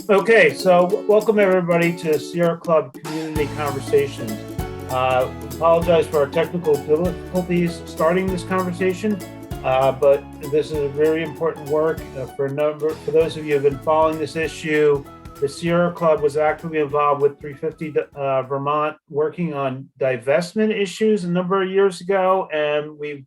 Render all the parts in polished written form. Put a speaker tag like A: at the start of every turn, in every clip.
A: Okay, so welcome everybody to Sierra Club Community Conversations. Apologize for our technical difficulties starting this conversation, but this is a very important work for those of you who have been following this issue. The Sierra Club was actively involved with 350 Vermont, working on divestment issues a number of years ago, and we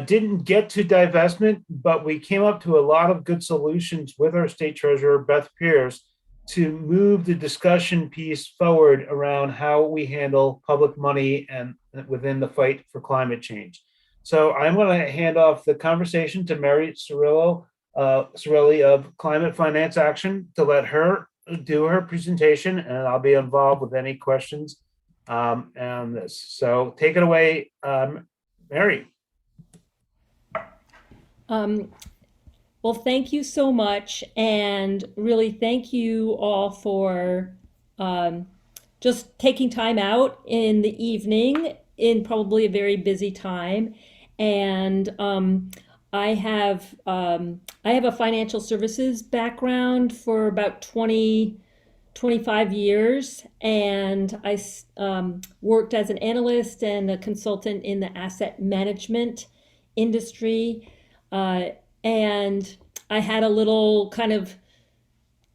A: didn't get to divestment, but we came up to a lot of good solutions with our state treasurer, Beth Pierce, to move the discussion piece forward around how we handle public money and within the fight for climate change. So I'm going to hand off the conversation to Mary Cerulli of Climate Finance Action to let her do her presentation, and I'll be involved with any questions on this. So take it away, Mary.
B: Well, thank you so much, and really thank you all for just taking time out in the evening in probably a very busy time. And I have a financial services background for about 25 years, and I worked as an analyst and a consultant in the asset management industry. And I had a little kind of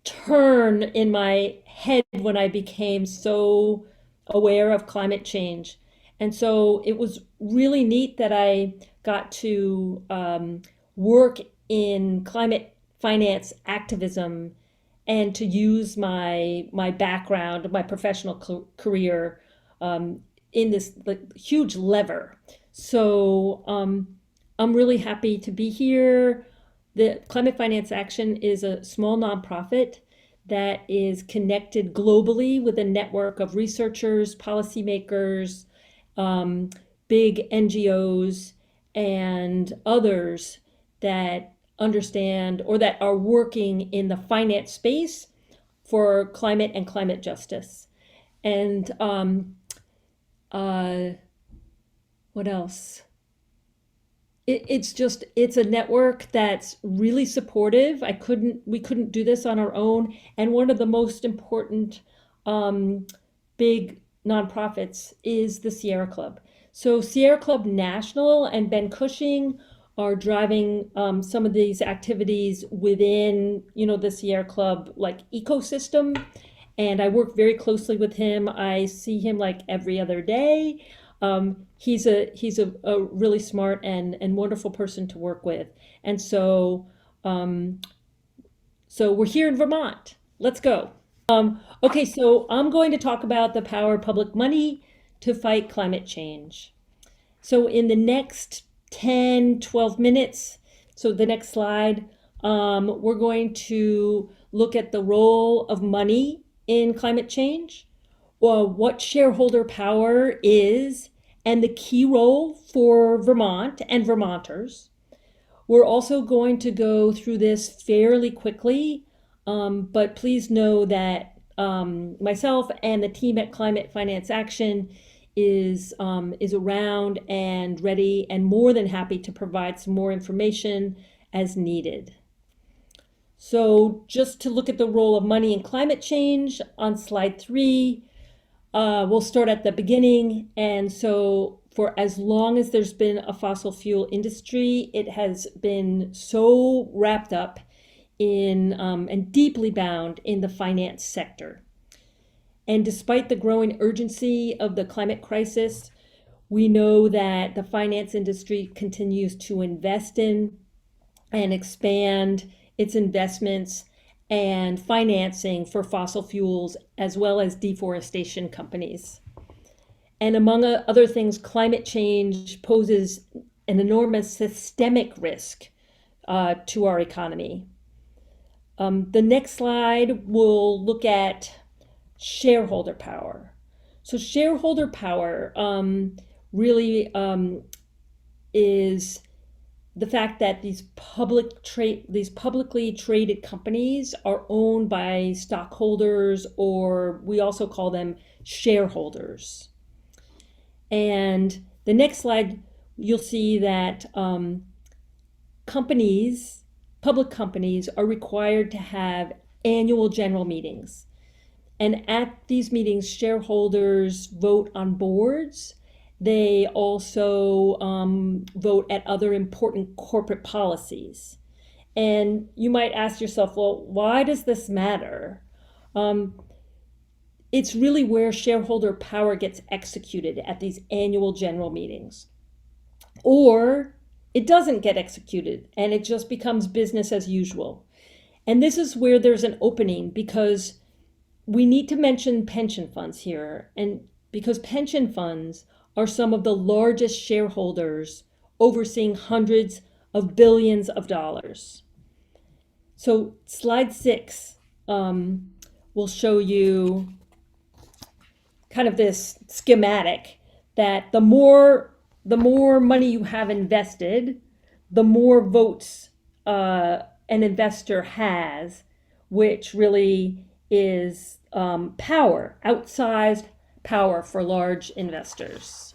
B: turn in my head when I became so aware of climate change. And so it was really neat that I got to work in climate finance activism and to use my background, my professional career in this huge lever. So I'm really happy to be here. The Climate Finance Action is a small nonprofit that is connected globally with a network of researchers, policymakers, big NGOs, and others that understand or that are working in the finance space for climate and climate justice. And what else? It's a network that's really supportive. We couldn't do this on our own. And one of the most important big nonprofits is the Sierra Club. So Sierra Club National and Ben Cushing are driving some of these activities within, the Sierra Club ecosystem. And I work very closely with him. I see him like every other day. He's a really smart and wonderful person to work with. And so we're here in Vermont. Let's go. Okay, so I'm going to talk about the power of public money to fight climate change. So in the next 10, 12 minutes, so the next slide, we're going to look at the role of money in climate change, what shareholder power is, and the key role for Vermont and Vermonters. We're also going to go through this fairly quickly, but please know that myself and the team at Climate Finance Action is around and ready and more than happy to provide some more information as needed. So just to look at the role of money in climate change on slide 3, we'll start at the beginning. And so for as long as there's been a fossil fuel industry, it has been so wrapped up in and deeply bound in the finance sector. And despite the growing urgency of the climate crisis, we know that the finance industry continues to invest in and expand its investments and financing for fossil fuels as well as deforestation companies. And among other things, climate change poses an enormous systemic risk to our economy. The next slide will look at shareholder power. So shareholder power really is the fact that these publicly traded companies are owned by stockholders, or we also call them shareholders. And the next slide, you'll see that public companies are required to have annual general meetings. And at these meetings, shareholders vote on boards. They also vote at other important corporate policies. And you might ask yourself, well, why does this matter? Um, it's really where shareholder power gets executed at these annual general meetings. Or it doesn't get executed and it just becomes business as usual. And this is where there's an opening because we need to mention pension funds here. And because pension funds are some of the largest shareholders overseeing hundreds of billions of dollars. So slide 6 will show you kind of this schematic that the more money you have invested, the more votes an investor has, which really is power, outsized power for large investors.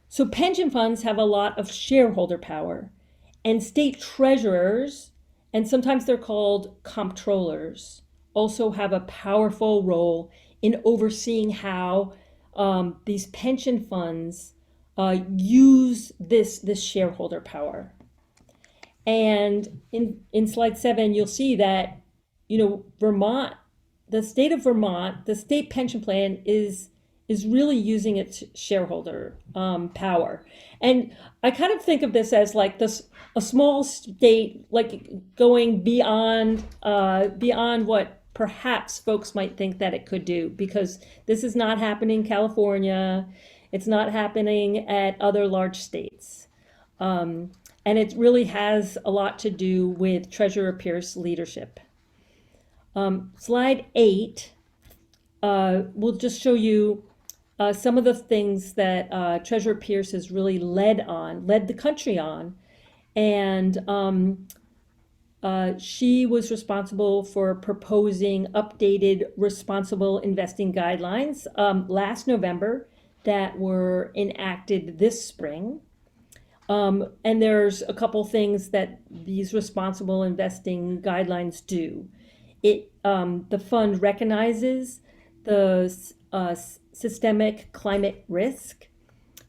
B: So pension funds have a lot of shareholder power, and state treasurers, and sometimes they're called comptrollers, also have a powerful role in overseeing how these pension funds use this shareholder power. And in slide 7, you'll see that, Vermont, the state of Vermont, the state pension plan is really using its shareholder power. And I kind of think of this as like a small state, like going beyond what perhaps folks might think that it could do, because this is not happening in California. It's not happening at other large states. And it really has a lot to do with Treasurer Pierce leadership. Slide 8 will just show you some of the things that Treasurer Pierce has really led the country on. And she was responsible for proposing updated responsible investing guidelines last November that were enacted this spring. And there's a couple things that these responsible investing guidelines do. The fund recognizes the systemic climate risk.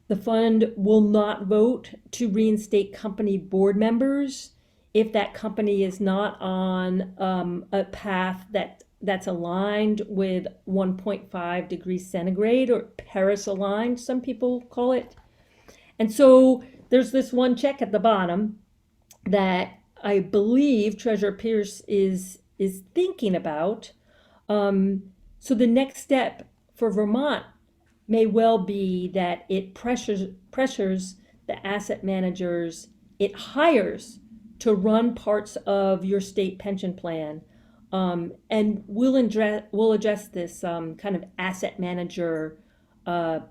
B: The fund will not vote to reinstate company board members if that company is not on a path that's aligned with 1.5 degrees centigrade, or Paris aligned, some people call it. And so there's this one check at the bottom that I believe Treasurer Pierce is thinking about. So the next step for Vermont may well be that it pressures the asset managers it hires to run parts of your state pension plan. And we'll address this kind of asset manager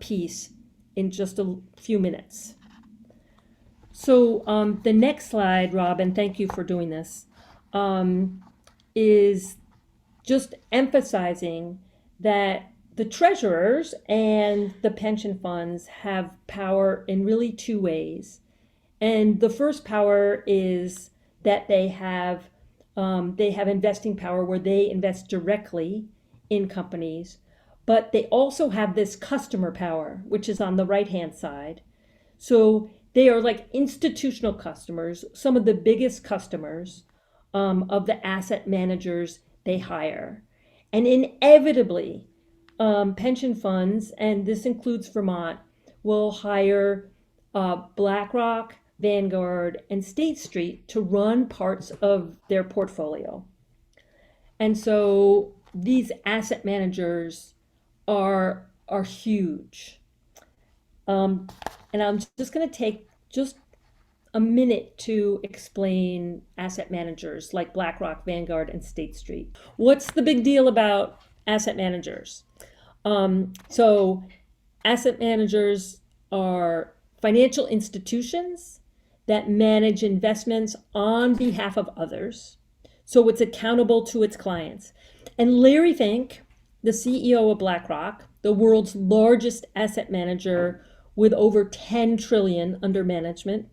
B: piece in just a few minutes. So the next slide, Robin, thank you for doing this, is just emphasizing that the treasurers and the pension funds have power in really two ways. And the first power is that they have investing power where they invest directly in companies, but they also have this customer power, which is on the right-hand side. So they are like institutional customers, some of the biggest customers of the asset managers they hire. And inevitably, pension funds, and this includes Vermont, will hire BlackRock, Vanguard, and State Street to run parts of their portfolio. And so these asset managers are huge. And I'm just going to take just a minute to explain asset managers like BlackRock, Vanguard, and State Street. What's the big deal about asset managers? So asset managers are financial institutions that manage investments on behalf of others. So it's accountable to its clients. And Larry Fink, the CEO of BlackRock, the world's largest asset manager with over 10 trillion under management,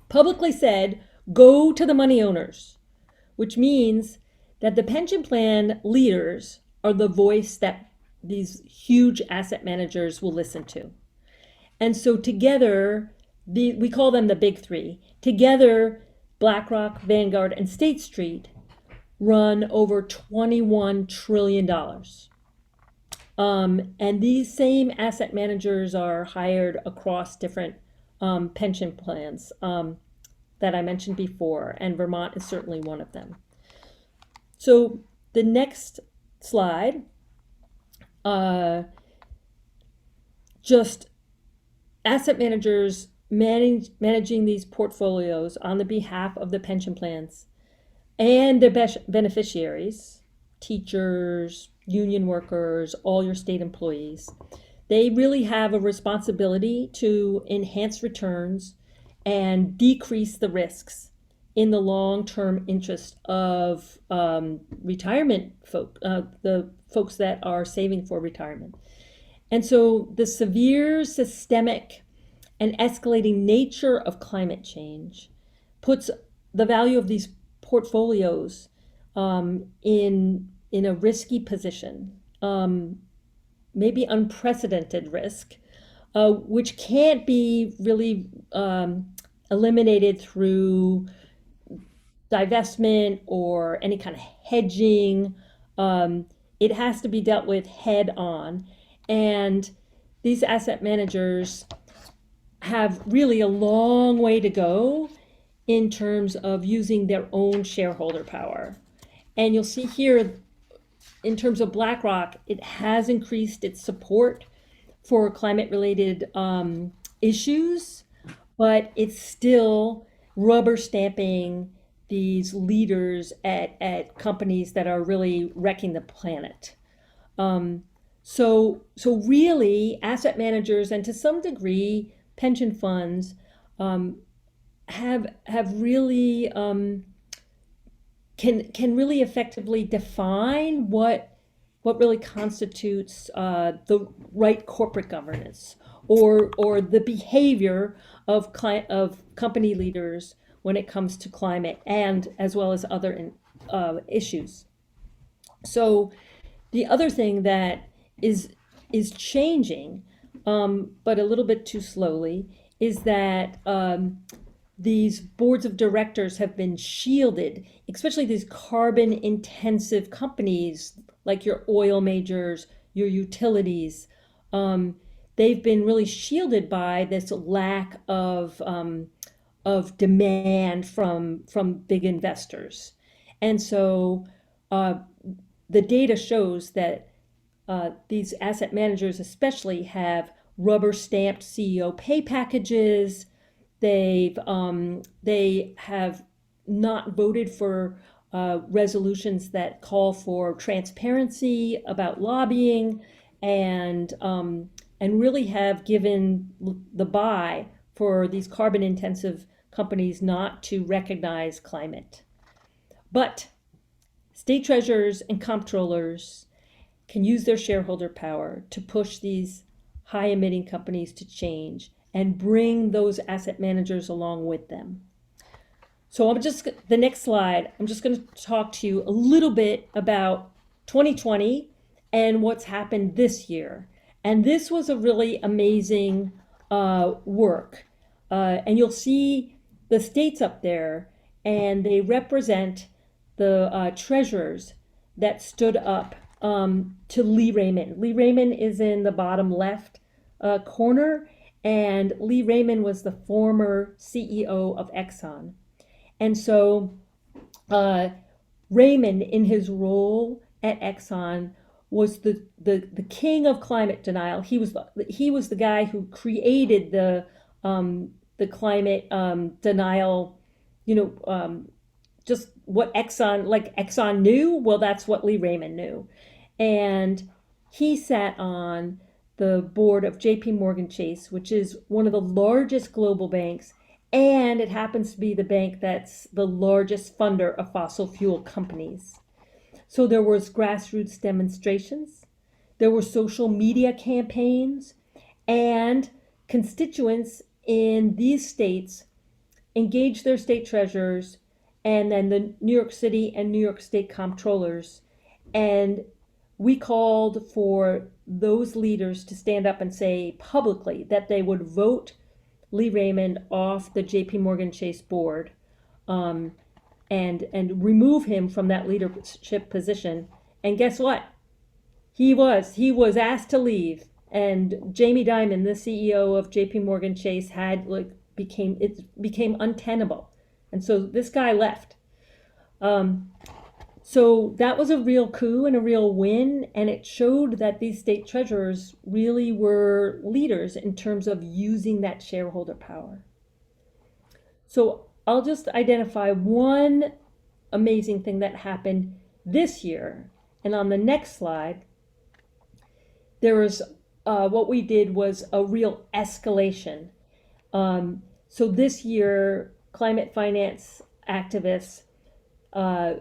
B: publicly said, go to the money owners, which means that the pension plan leaders are the voice that these huge asset managers will listen to. And so together, we call them the big three. Together, BlackRock, Vanguard, and State Street run over $21 trillion. And these same asset managers are hired across different pension plans that I mentioned before, and Vermont is certainly one of them. So the next slide, just asset managers managing these portfolios on the behalf of the pension plans and their beneficiaries, teachers, union workers, all your state employees. They really have a responsibility to enhance returns and decrease the risks in the long-term interest of retirement the folks that are saving for retirement. And so the severe systemic and escalating nature of climate change puts the value of these portfolios in a risky position, maybe unprecedented risk, which can't be really eliminated through divestment or any kind of hedging. It has to be dealt with head on. And these asset managers have really a long way to go in terms of using their own shareholder power. And you'll see here, in terms of BlackRock, it has increased its support for climate-related issues, but it's still rubber stamping these leaders at companies that are really wrecking the planet. So really, asset managers and to some degree pension funds have really can really effectively define what really constitutes the right corporate governance or the behavior of company leaders when it comes to climate and as well as other issues. So the other thing that is changing, but a little bit too slowly, is that these boards of directors have been shielded, especially these carbon intensive companies like your oil majors, your utilities. They've been really shielded by this lack of demand from big investors. And so the data shows that these asset managers especially have rubber stamped CEO pay packages. They have not voted for resolutions that call for transparency about lobbying, and really have given the buy for these carbon intensive companies not to recognize climate. But state treasurers and comptrollers can use their shareholder power to push these high emitting companies to change and bring those asset managers along with them. So the next slide, I'm just going to talk to you a little bit about 2020 and what's happened this year. And this was a really amazing work. And you'll see the states up there, and they represent the treasurers that stood up to Lee Raymond. Lee Raymond is in the bottom left corner, and Lee Raymond was the former CEO of Exxon. And so Raymond, in his role at Exxon, was the king of climate denial. He was the guy who created the climate denial, just what Exxon knew. Well, that's what Lee Raymond knew. And he sat on the board of JP Morgan Chase, which is one of the largest global banks, and it happens to be the bank that's the largest funder of fossil fuel companies. So there was grassroots demonstrations, there were social media campaigns, and constituents in these states engaged their state treasurers and then the New York City and New York State comptrollers. And we called for those leaders to stand up and say publicly that they would vote Lee Raymond off the JP Morgan Chase board, um, and remove him from that leadership position. And guess what? He was asked to leave, and Jamie Dimon, the CEO of JP Morgan Chase, had like became untenable, and so this guy left. Um, so that was a real coup and a real win, and it showed that these state treasurers really were leaders in terms of using that shareholder power. So I'll just identify one amazing thing that happened this year. And on the next slide, there was what we did was a real escalation. So this year, climate finance activists uh,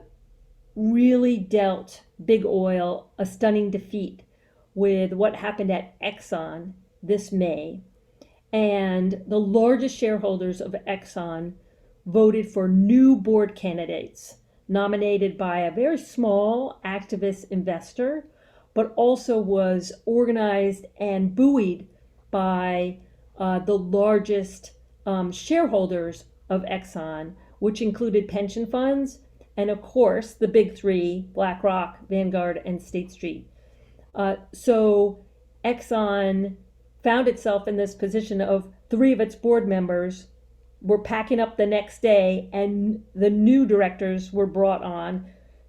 B: really dealt big oil a stunning defeat with what happened at Exxon this May. And the largest shareholders of Exxon voted for new board candidates nominated by a very small activist investor, but also was organized and buoyed by the largest shareholders of Exxon, which included pension funds and, of course, the big three: BlackRock, Vanguard, and State Street. So Exxon found itself in this position of three of its board members were packing up the next day, and the new directors were brought on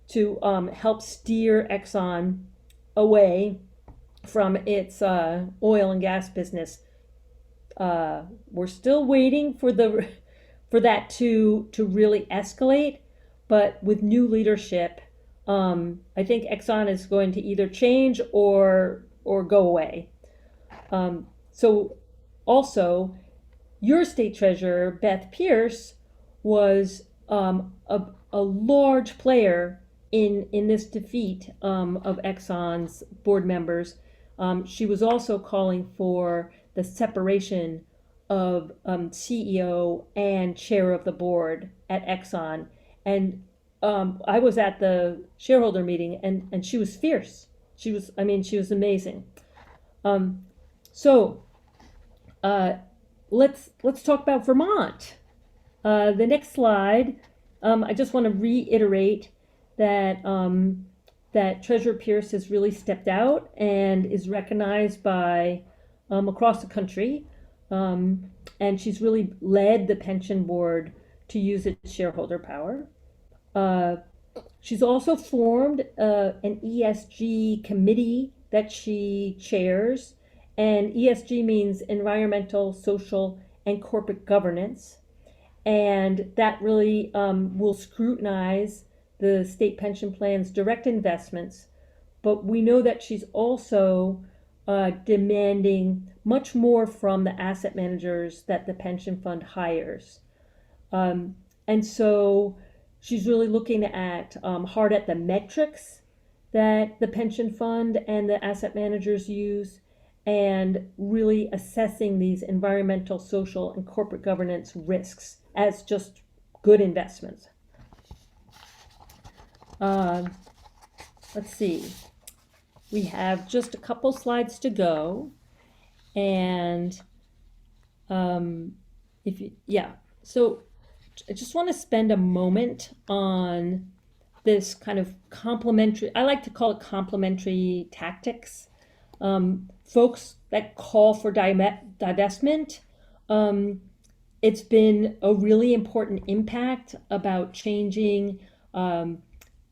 B: to help steer Exxon away from its oil and gas business. We're still waiting for that to really escalate, but with new leadership, I think Exxon is going to either change or go away. So also, your state treasurer, Beth Pierce, was a large player in this defeat of Exxon's board members. She was also calling for the separation of CEO and chair of the board at Exxon. And I was at the shareholder meeting, and she was fierce. She was amazing. So let's talk about Vermont. The next slide, I just want to reiterate that that Treasurer Pierce has really stepped out and is recognized by across the country, and she's really led the pension board to use its shareholder power. She's also formed an ESG committee that she chairs, and ESG means environmental, social, and corporate governance. And that really will scrutinize the state pension plan's direct investments. But we know that she's also demanding much more from the asset managers that the pension fund hires. And so she's really looking at hard at the metrics that the pension fund and the asset managers use, and really assessing these environmental, social, and corporate governance risks as just good investments. Let's see. We have just a couple slides to go, and so I just want to spend a moment on this kind of complementary, I like to call it complementary tactics. Folks that call for divestment, it's been a really important impact about changing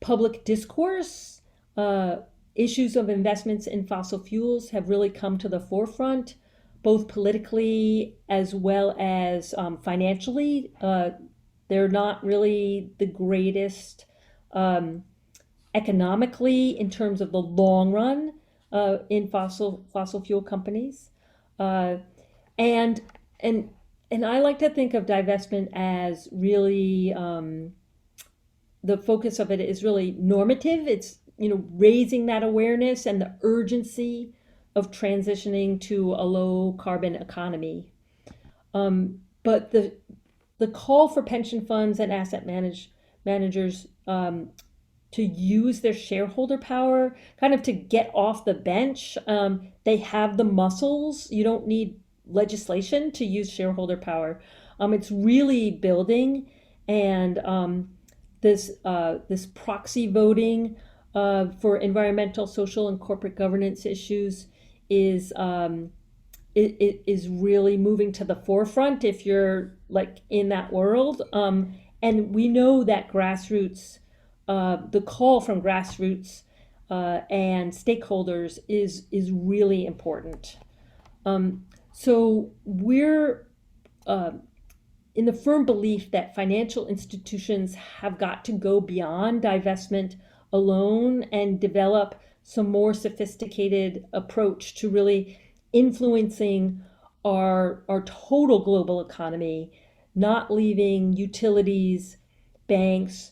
B: public discourse. Issues of investments in fossil fuels have really come to the forefront, both politically as well as financially. They're not really the greatest economically in terms of the long run in fossil fuel companies, and I like to think of divestment as really the focus of it is really normative. It's raising that awareness and the urgency of transitioning to a low carbon economy. But the call for pension funds and asset managers to use their shareholder power, kind of to get off the bench. They have the muscles. You don't need legislation to use shareholder power. It's really building, and this proxy voting for environmental, social, and corporate governance issues is it is really moving to the forefront if you're like in that world. And we know that grassroots, the call from grassroots and stakeholders is really important. So we're in the firm belief that financial institutions have got to go beyond divestment alone and develop some more sophisticated approach to really influencing our total global economy, not leaving utilities, banks,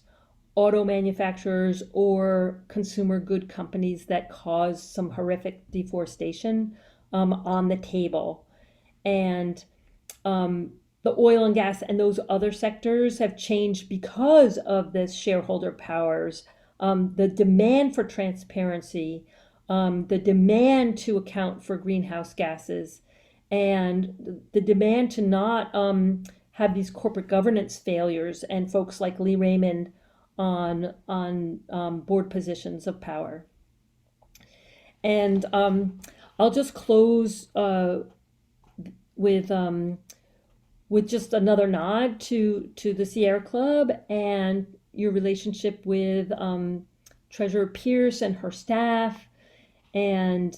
B: auto manufacturers, or consumer good companies that cause some horrific deforestation on the table. And the oil and gas and those other sectors have changed because of this shareholder powers, the demand for transparency, the demand to account for greenhouse gases, and the demand to not have these corporate governance failures and folks like Lee Raymond on board positions of power. And I'll just close with just another nod to the Sierra Club and your relationship with Treasurer Pierce and her staff. And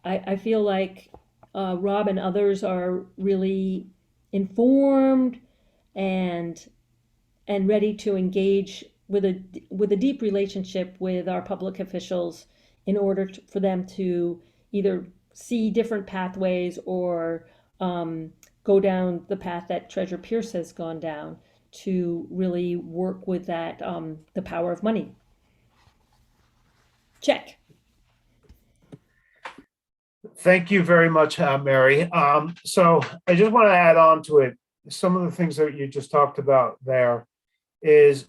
B: I feel like Rob and others are really informed and ready to engage with a deep relationship with our public officials in order for them to either see different pathways or go down the path that Treasurer Pierce has gone down to really work with that, the power of money. Check.
A: Thank you very much, Mary. So I just want to add on to it. Some of the things that you just talked about there is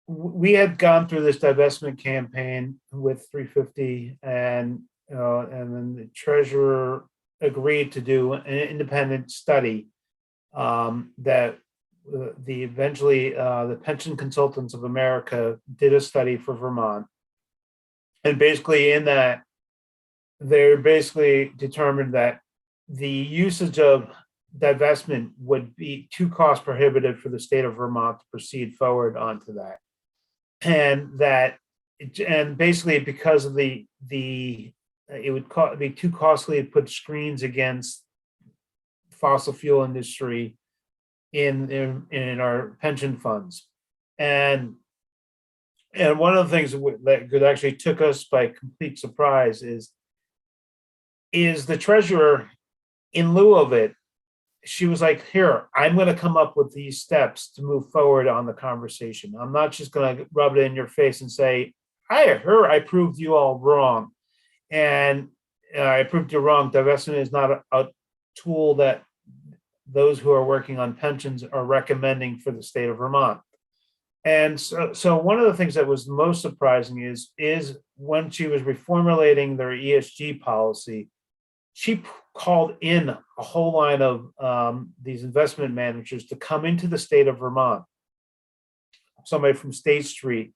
A: we had gone through this divestment campaign with 350, and then the treasurer agreed to do an independent study that eventually the Pension Consultants of America did a study for Vermont, and basically in that they basically determined that the usage of divestment would be too cost prohibitive for the state of Vermont to proceed forward onto that, and basically because of the it would be too costly to put screens against fossil fuel industry in our pension funds. And one of the things that actually took us by complete surprise is the treasurer, in lieu of it, she was like, here, I'm going to come up with these steps to move forward on the conversation. I'm not just going to rub it in your face and say, I proved you all wrong. And I proved you wrong. Divestment is not a tool that those who are working on pensions are recommending for the state of Vermont. And so one of the things that was most surprising is when she was reformulating their ESG policy, she called in a whole line of these investment managers to come into the state of Vermont. Somebody from State Street,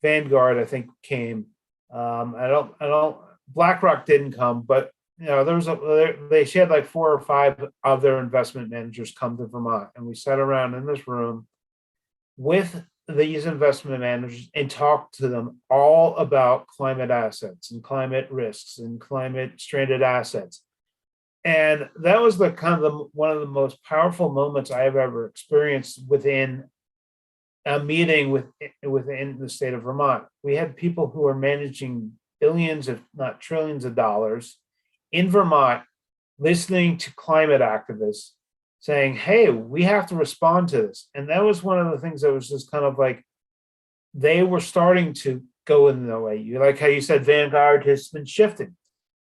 A: Vanguard, I think, came. I don't. BlackRock didn't come, but she had like 4 or 5 of their investment managers come to Vermont, and we sat around in this room with these investment managers and talked to them all about climate assets and climate risks and climate stranded assets. And that was the kind of one of the most powerful moments I have ever experienced within a meeting within the state of Vermont. We had people who are managing billions, if not trillions of dollars in Vermont, listening to climate activists saying, hey, we have to respond to this. And that was one of the things that was just kind of like, they were starting to go in the way. You like how you said Vanguard has been shifting.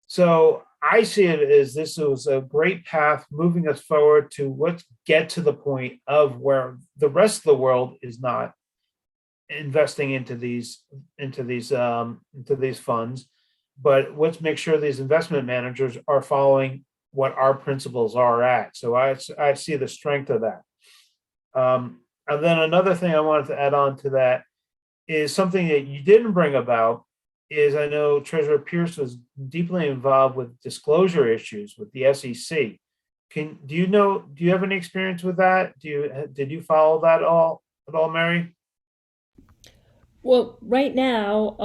A: So I see it as this was a great path moving us forward to let's get to the point of where the rest of the world is not. investing into these funds, but let's make sure these investment managers are following what our principles are at. So I see the strength of that. And then another thing I wanted to add on to that is something that you didn't bring about is I know Treasurer Pierce was deeply involved with disclosure issues with the SEC. Do you have any experience with that? Did you follow that at all, Mary?
B: Well, right now,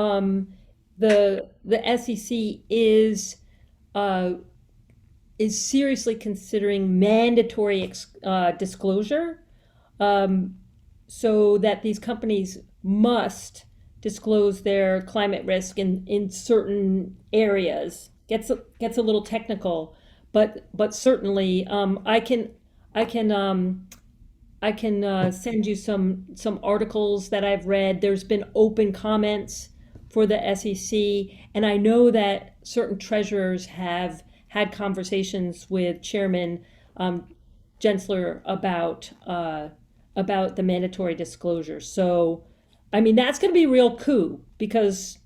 B: the SEC uh, is seriously considering mandatory disclosure, um, so that these companies must disclose their climate risk in certain areas. Gets a little technical, but certainly I can I can send you some articles that I've read. There's been open comments for the SEC, and I know that certain treasurers have had conversations with Chairman um, Gensler about the mandatory disclosure. So, I mean, that's going to be a real coup because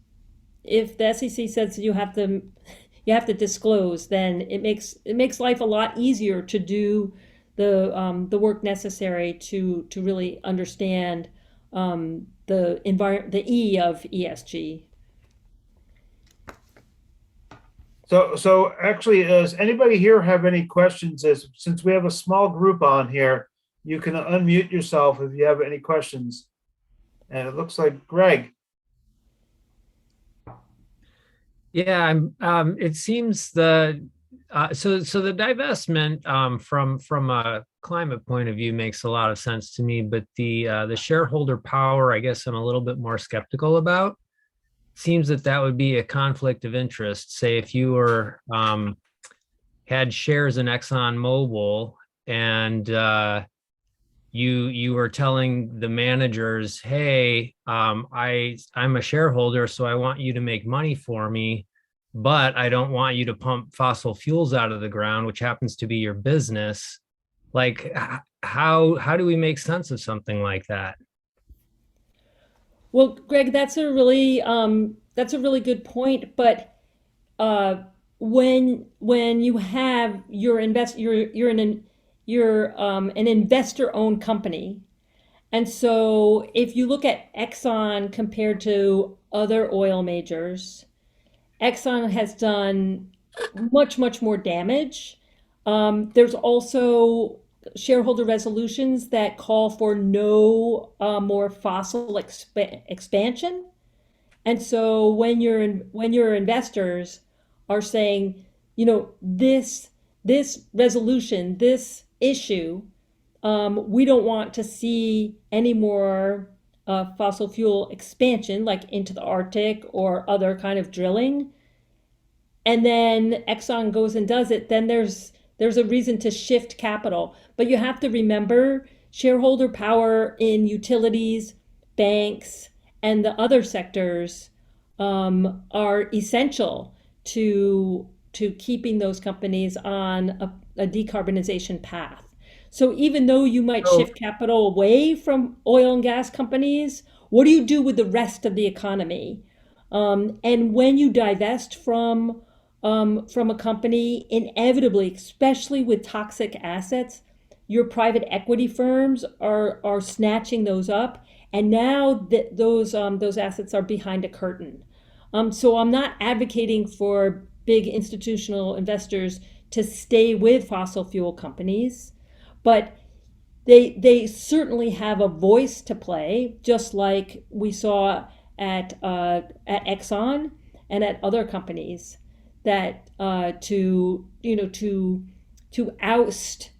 B: if the SEC says you have to disclose, then it makes life a lot easier to do the work necessary to really understand the E of ESG.
A: So actually, does anybody here have any questions? Since we have a small group on here, you can unmute yourself if you have any questions. And it looks like Greg.
C: Yeah, it seems so the divestment from a climate point of view makes a lot of sense to me, but the shareholder power, I guess I'm a little bit more skeptical about. Seems that that would be a conflict of interest. Say if you were had shares in ExxonMobil and you were telling the managers, hey, I'm a shareholder, so I want you to make money for me, but I don't want you to pump fossil fuels out of the ground, which happens to be your business. Like, how do we make sense of something like that?
B: Well, Greg, that's a really good point. But uh, when you have your invest you're an investor owned company, and so if you look at Exxon compared to other oil majors, Exxon has done much more damage. There's also shareholder resolutions that call for no more fossil expansion. And so when your investors are saying, this resolution, this issue, we don't want to see any more fossil fuel expansion, like into the Arctic or other kind of drilling, and then Exxon goes and does it, then there's a reason to shift capital. But you have to remember shareholder power in utilities, banks, and the other sectors are essential to keeping those companies on a decarbonization path. So even though you might
A: So
B: shift capital away from oil and gas companies, what do you do with the rest of the economy? And when you divest from a company, inevitably, especially with toxic assets, your private equity firms are snatching those up, and now those assets are behind a curtain. So I'm not advocating for big institutional investors to stay with fossil fuel companies, but they certainly have a voice to play, just like we saw at Exxon and at other companies that to oust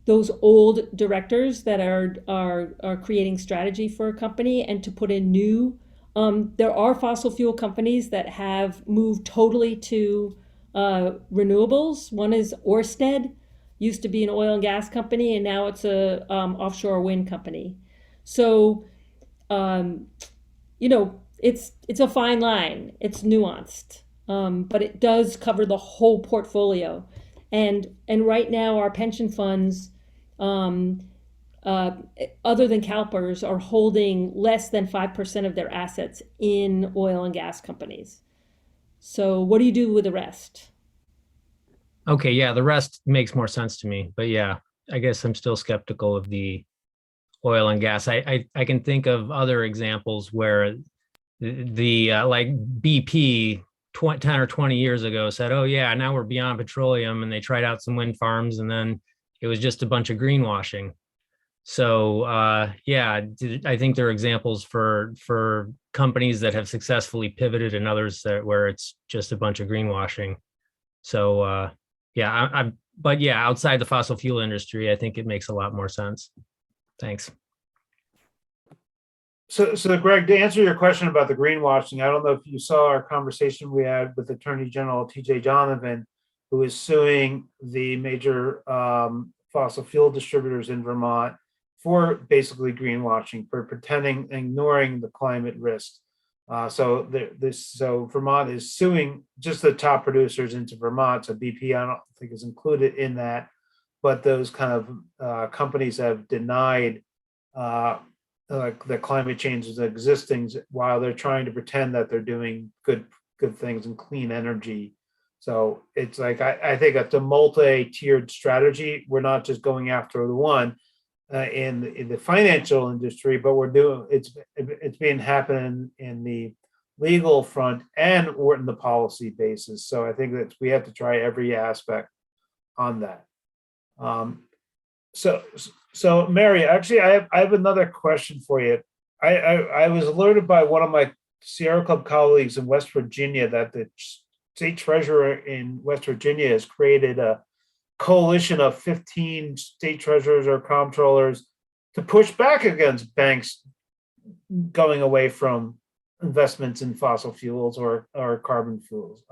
B: those old directors that are creating strategy for a company and to put in new. There are fossil fuel companies that have moved totally to renewables. One is Ørsted, used to be an oil and gas company, and now it's a offshore wind company. So, um, it's a fine line. It's nuanced, but it does cover the whole portfolio. And right now, our pension funds uh, other than CalPERS, are holding less than 5% of their assets in oil and gas companies. So what do you do with the rest?
C: Okay, yeah, the rest makes more sense to me. But yeah, I guess I'm still skeptical of the oil and gas. I can think of other examples where like BP 10 or 20 years ago said, oh yeah, now we're beyond petroleum, and they tried out some wind farms, and then it was just a bunch of greenwashing. So yeah, I think there are examples for companies that have successfully pivoted and others that where it's just a bunch of greenwashing. So yeah, but yeah, outside the fossil fuel industry, I think it makes a lot more sense. Thanks.
A: So Greg, to answer your question about the greenwashing, I don't know if you saw our conversation we had with Attorney General T.J. Donovan, who is suing the major fossil fuel distributors in Vermont for basically greenwashing, for pretending, ignoring the climate risks. So Vermont is suing just the top producers into Vermont. So BP, I don't think is included in that, but those kind of companies have denied like the climate change is existing while they're trying to pretend that they're doing good things and clean energy. So it's like I think it's a multi-tiered strategy. We're not just going after the one in the financial industry, but we're doing it's being happening in the legal front and or in the policy basis. So I think that we have to try every aspect on that. Um, so, so Mary, actually, I have another question for you. I was alerted by one of my Sierra Club colleagues in West Virginia that the state treasurer in West Virginia has created a coalition of 15 state treasurers or comptrollers to push back against banks going away from investments in fossil fuels or carbon fuels.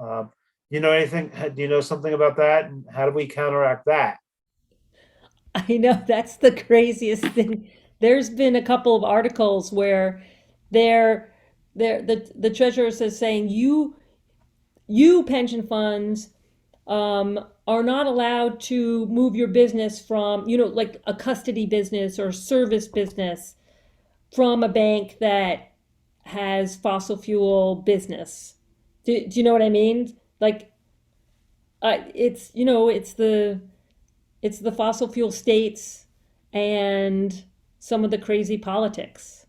A: You know anything? Do you know something about that? And how do we counteract that?
B: I know that's the craziest thing. There's been a couple of articles where they're the treasurer is saying you pension funds are not allowed to move your business from, like a custody business or service business from a bank that has fossil fuel business. Do you know what I mean? Like, it's the fossil fuel states and some of the crazy politics,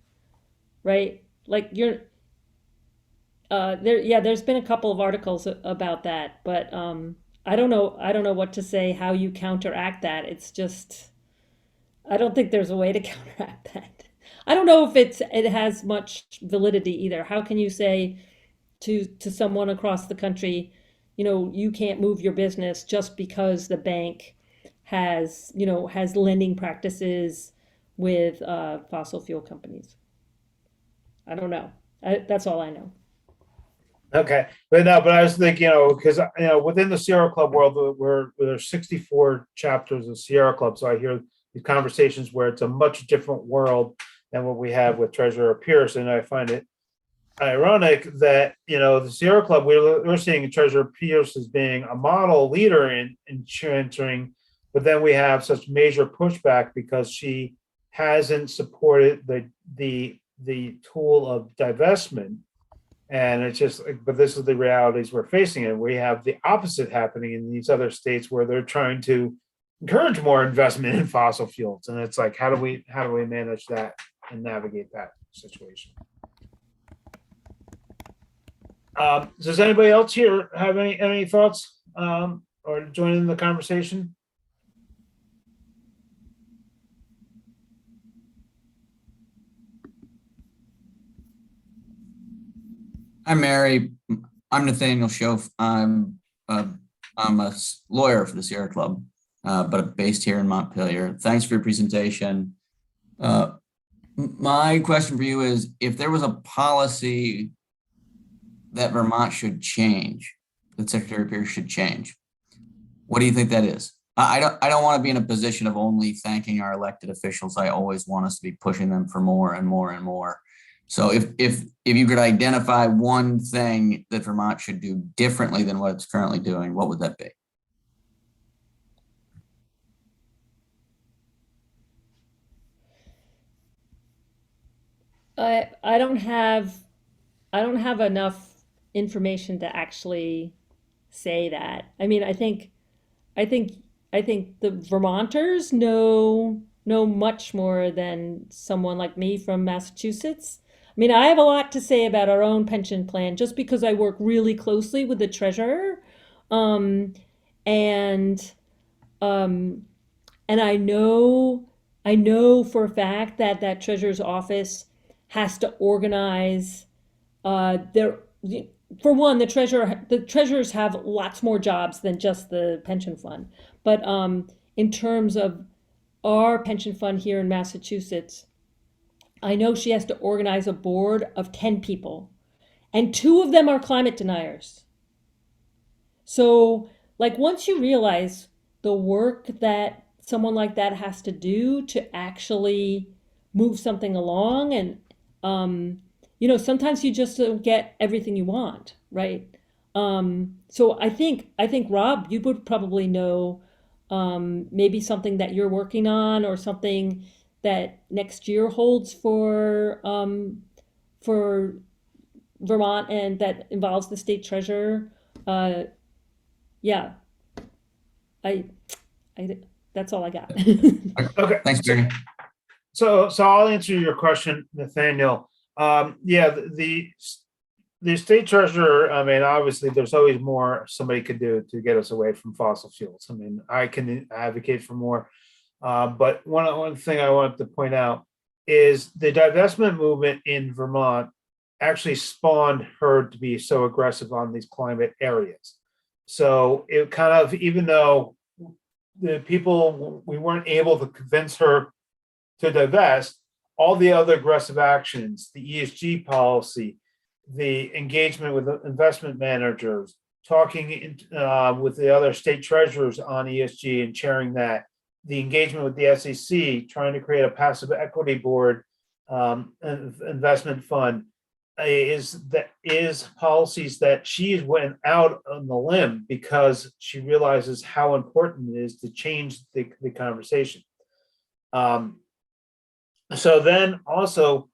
B: right? Like there's been a couple of articles about that, but I don't know what to say how you counteract that. It's just I don't think there's a way to counteract that. I don't know if it has much validity either. How can you say to someone across the country, you can't move your business just because the bank has lending practices with fossil fuel companies? I don't know. That's all I know.
A: Okay, but no, but I was thinking, because within the Sierra Club world, where there's 64 chapters of Sierra Club, so I hear these conversations where it's a much different world than what we have with Treasurer Pierce, and I find it ironic that the Sierra Club we're seeing Treasurer Pierce as being a model leader in entering, but then we have such major pushback because she hasn't supported the tool of divestment. And it's just, but this is the realities we're facing. And we have the opposite happening in these other states where they're trying to encourage more investment in fossil fuels. And it's like, how do we manage that and navigate that situation? Does anybody else here have any thoughts or join in the conversation?
D: I'm Mary. I'm Nathaniel Schoaf. I'm a lawyer for the Sierra Club, but based here in Montpelier. Thanks for your presentation. My question for you is, if there was a policy that Vermont should change, that Secretary Pierce should change, what do you think that is? I don't want to be in a position of only thanking our elected officials. I always want us to be pushing them for more and more and more. So if you could identify one thing that Vermont should do differently than what it's currently doing, what would that be?
B: I don't have enough information to actually say that. I mean, I think I think the Vermonters know much more than someone like me from Massachusetts. I mean, I have a lot to say about our own pension plan just because I work really closely with the treasurer. Um, and um, and I know for a fact that that treasurer's office has to organize their for one, the treasurers have lots more jobs than just the pension fund. But in terms of our pension fund here in Massachusetts, I know she has to organize a board of 10 people, and two of them are climate deniers. So, like, once you realize the work that someone like that has to do to actually move something along, and sometimes you just don't get everything you want, right? So I think Rob, you would probably know maybe something that you're working on or something that next year holds for Vermont and that involves the state treasurer. Uh, yeah, I, I, that's all I got.
A: Okay.
D: Thanks, Barry.
A: So I'll answer your question, Nathaniel. Yeah, the state treasurer, I mean, obviously, there's always more somebody could do to get us away from fossil fuels. I mean, I can advocate for more. But one thing I wanted to point out is the divestment movement in Vermont actually spawned her to be so aggressive on these climate areas. So it kind of, even though the people, we weren't able to convince her to divest, all the other aggressive actions, the ESG policy, the engagement with the investment managers, talking with the other state treasurers on ESG and chairing that, the engagement with the SEC, trying to create a passive equity board, investment fund, is policies that she went out on the limb because she realizes how important it is to change the conversation. So then also,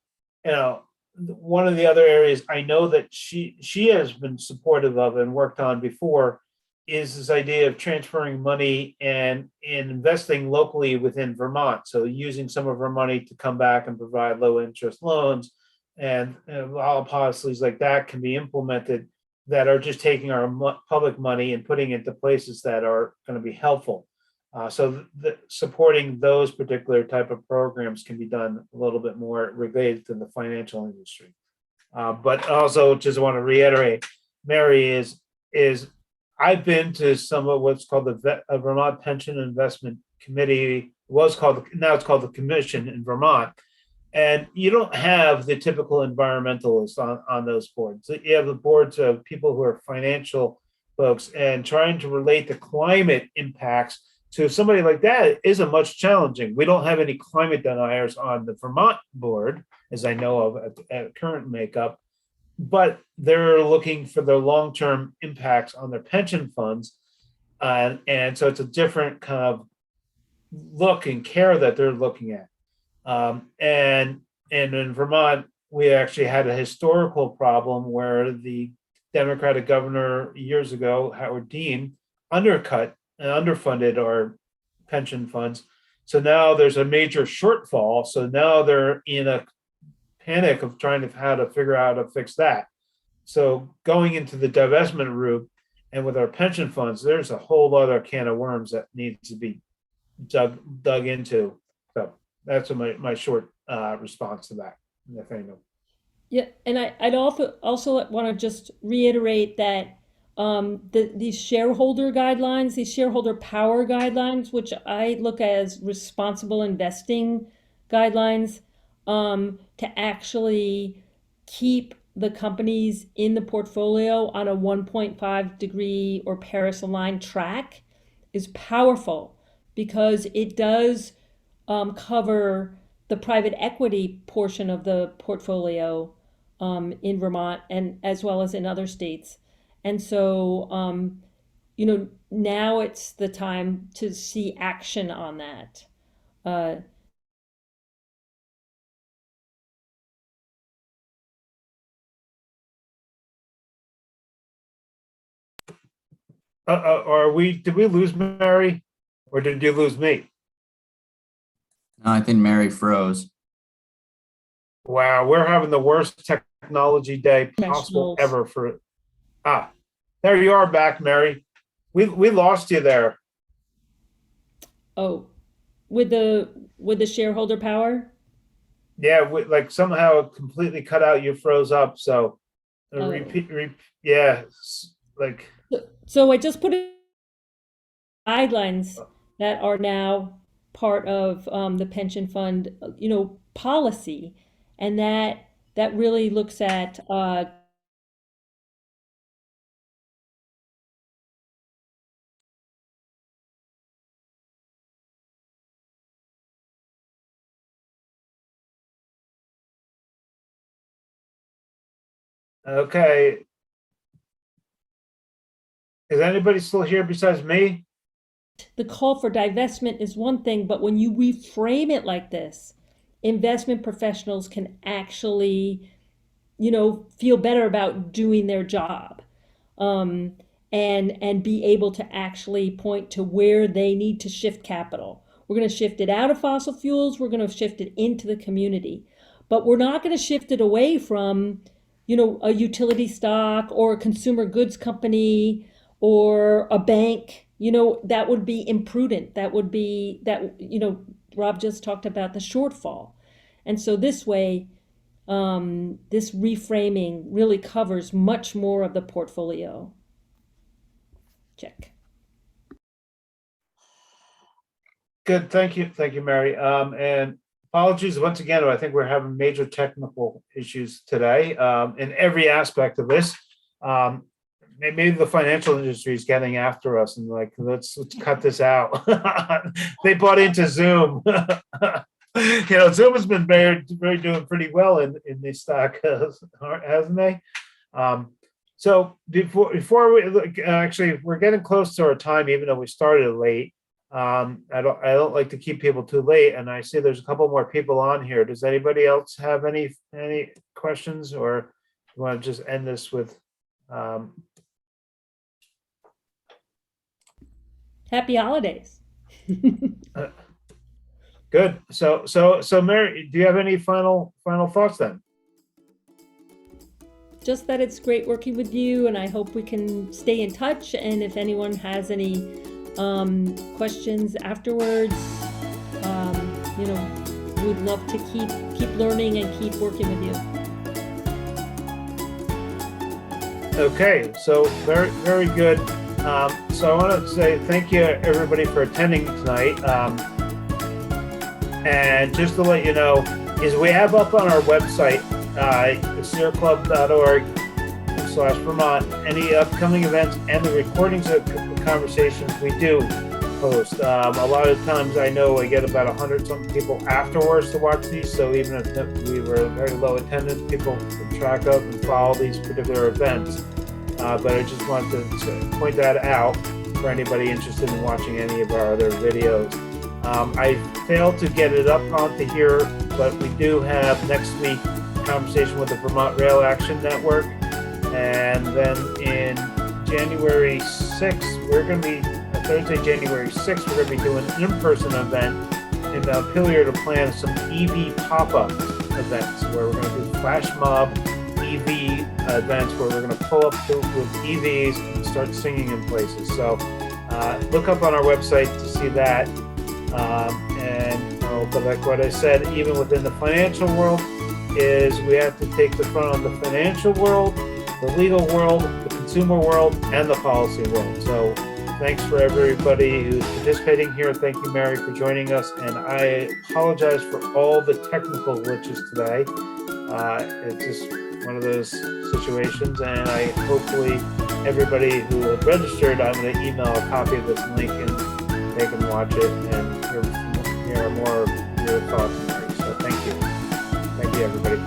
A: one of the other areas I know that she has been supportive of and worked on before is this idea of transferring money and investing locally within Vermont. So using some of her money to come back and provide low interest loans, and all policies like that can be implemented that are just taking our public money and putting it into places that are going to be helpful. So supporting those particular type of programs can be done a little bit more related to the financial industry. But also just want to reiterate, Mary, is I've been to some of what's called the Vermont Pension Investment Committee. Now it's called the Commission in Vermont. And you don't have the typical environmentalists on those boards. You have the boards of people who are financial folks, and trying to relate the climate impacts to somebody like that isn't much challenging. We don't have any climate deniers on the Vermont board, as I know of at current makeup, but they're looking for the long-term impacts on their pension funds. And so it's a different kind of look and care that they're looking at. And in Vermont, we actually had a historical problem where the Democratic governor years ago, Howard Dean, undercut and underfunded our pension funds. So now there's a major shortfall. So now they're in a panic of trying to how to figure out how to fix that. So going into the divestment route and with our pension funds, there's a whole other can of worms that needs to be dug into. So that's my short response to that, Nathaniel.
B: Yeah, and I'd also want to just reiterate that these shareholder guidelines, these shareholder power guidelines, which I look at as responsible investing guidelines, to actually keep the companies in the portfolio on a 1.5 degree or Paris aligned track is powerful because it does cover the private equity portion of the portfolio in Vermont and as well as in other states. And so, now it's the time to see action on that. Uh,
A: Did we lose Mary, or did you lose me?
D: No, I think Mary froze.
A: Wow, we're having the worst technology day possible
B: Professionals.
A: ever for. There you are back, Mary. We lost you there.
B: Oh, with the shareholder power?
A: Yeah, like somehow it completely cut out. You froze up. So
B: Oh.
A: yeah, like.
B: So I just put in guidelines that are now part of the pension fund, policy, and that really looks at
A: Okay. Is anybody still here besides me?
B: the call for divestment is one thing, but when you reframe it like this, investment professionals can actually, feel better about doing their job, um, and be able to actually point to where they need to shift capital. We're going to shift it out of fossil fuels. We're going to shift it into the community, but we're not going to shift it away from, a utility stock or a consumer goods company or a bank. That would be imprudent. That would be that, Rob just talked about the shortfall. And so this way, this reframing really covers much more of the portfolio. Check.
A: Good, thank you, Mary. And apologies once again. I think we're having major technical issues today in every aspect of this. Maybe the financial industry is getting after us and like, let's cut this out. They bought into Zoom. Zoom has been very doing pretty well in the stock, hasn't they? So before we look, actually, we're getting close to our time, even though we started late. I don't like to keep people too late, and I see there's a couple more people on here. Does anybody else have any questions, or you want to just end this with?
B: Happy holidays.
A: Good. So Mary, do you have any final thoughts then?
B: Just that it's great working with you, and I hope we can stay in touch. And if anyone has any questions afterwards, we'd love to keep learning and keep working with you.
A: Okay, so very good. So I want to say thank you everybody for attending tonight. And just to let you know, is we have up on our website, cerclub.org/Vermont, any upcoming events and the recordings of conversations we do post. A lot of times I know I get about 100-something people afterwards to watch these, so even if we were very low attendance, people can track up and follow these particular events. But I just wanted to point that out for anybody interested in watching any of our other videos. I failed to get it up onto here, but we do have next week a conversation with the Vermont Rail Action Network. And then in January 6th, Thursday, January 6th, we're going to be doing an in-person event in Montpelier to plan some EV pop-up events where we're going to do flash mob EV events where we're going to pull up with EVs and start singing in places. So look up on our website to see that. But like what I said, even within the financial world, is we have to take the front on the financial world, the legal world, the consumer world, and the policy world. So thanks for everybody who's participating here. Thank you, Mary, for joining us. And I apologize for all the technical glitches today. It's just one of those situations. And hopefully everybody who had registered, I'm going to email a copy of this link and they can watch it and hear more of your thoughts. So thank you. Thank you, everybody.